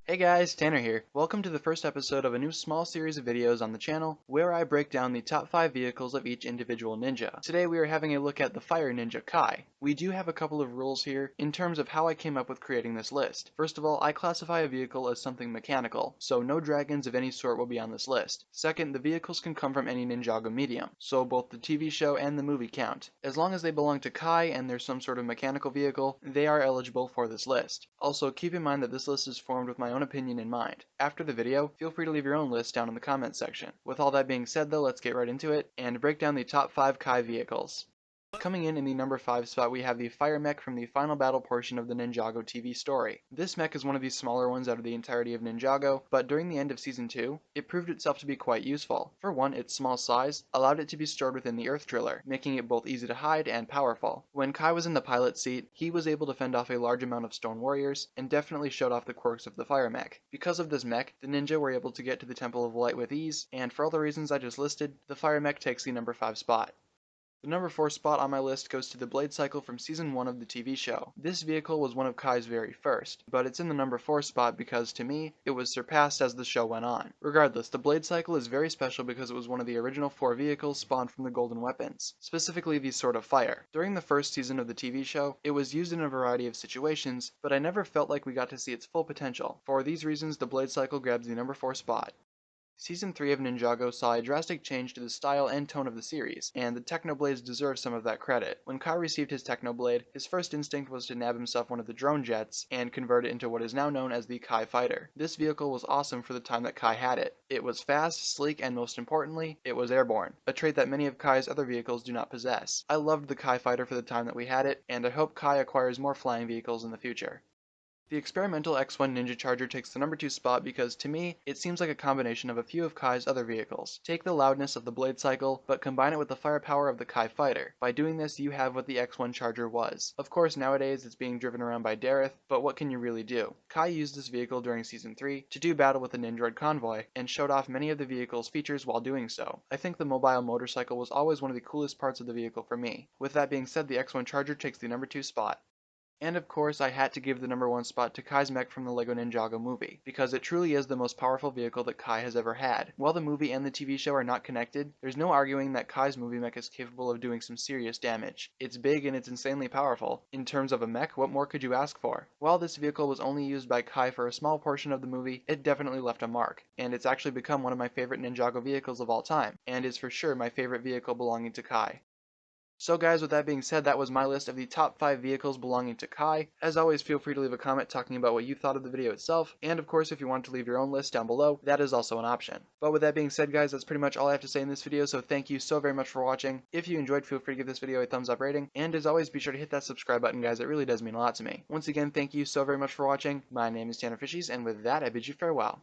Hey guys, Tanner here. Welcome to the first episode of a new small series of videos on the channel where I break down the top 5 vehicles of each individual ninja. Today we are having a look at the Fire Ninja Kai. We do have a couple of rules here in terms of how I came up with creating this list. First of all, I classify a vehicle as something mechanical, so no dragons of any sort will be on this list. Second, the vehicles can come from any Ninjago medium, so both the TV show and the movie count. As long as they belong to Kai and they're some sort of mechanical vehicle, they are eligible for this list. Also, keep in mind that this list is formed with my own opinion in mind. After the video, feel free to leave your own list down in the comments section. With all that being said though, let's get right into it and break down the top 5 Kai vehicles. Coming in the number 5 spot, we have the Fire Mech from the final battle portion of the Ninjago TV story. This mech is one of the smaller ones out of the entirety of Ninjago, but during the end of Season 2, it proved itself to be quite useful. For one, its small size allowed it to be stored within the Earth Driller, making it both easy to hide and powerful. When Kai was in the pilot seat, he was able to fend off a large amount of stone warriors, and definitely showed off the quirks of the Fire Mech. Because of this mech, the ninja were able to get to the Temple of Light with ease, and for all the reasons I just listed, the Fire Mech takes the number 5 spot. The number 4 spot on my list goes to the Blade Cycle from Season 1 of the TV show. This vehicle was one of Kai's very first, but it's in the number 4 spot because, to me, it was surpassed as the show went on. Regardless, the Blade Cycle is very special because it was one of the original 4 vehicles spawned from the Golden Weapons, specifically the Sword of Fire. During the first season of the TV show, it was used in a variety of situations, but I never felt like we got to see its full potential. For these reasons, the Blade Cycle grabs the number 4 spot. Season 3 of Ninjago saw a drastic change to the style and tone of the series, and the Technoblades deserve some of that credit. When Kai received his Technoblade, his first instinct was to nab himself one of the drone jets and convert it into what is now known as the Kai Fighter. This vehicle was awesome for the time that Kai had it. It was fast, sleek, and most importantly, it was airborne, a trait that many of Kai's other vehicles do not possess. I loved the Kai Fighter for the time that we had it, and I hope Kai acquires more flying vehicles in the future. The experimental X1 Ninja Charger takes the number 2 spot because, to me, it seems like a combination of a few of Kai's other vehicles. Take the loudness of the Blade Cycle, but combine it with the firepower of the Kai Fighter. By doing this, you have what the X1 Charger was. Of course, nowadays it's being driven around by Dareth, but what can you really do? Kai used this vehicle during Season 3 to do battle with the Nindroid convoy, and showed off many of the vehicle's features while doing so. I think the mobile motorcycle was always one of the coolest parts of the vehicle for me. With that being said, the X1 Charger takes the number 2 spot. And of course, I had to give the number 1 spot to Kai's mech from the LEGO Ninjago movie, because it truly is the most powerful vehicle that Kai has ever had. While the movie and the TV show are not connected, there's no arguing that Kai's movie mech is capable of doing some serious damage. It's big and it's insanely powerful. In terms of a mech, what more could you ask for? While this vehicle was only used by Kai for a small portion of the movie, it definitely left a mark, and it's actually become one of my favorite Ninjago vehicles of all time, and is for sure my favorite vehicle belonging to Kai. So guys, with that being said, that was my list of the top 5 vehicles belonging to Kai. As always, feel free to leave a comment talking about what you thought of the video itself, and of course if you want to leave your own list down below, that is also an option. But with that being said guys, that's pretty much all I have to say in this video, so thank you so very much for watching. If you enjoyed, feel free to give this video a thumbs up rating, and as always, be sure to hit that subscribe button guys, it really does mean a lot to me. Once again, thank you so very much for watching. My name is TannerFishies, and with that, I bid you farewell.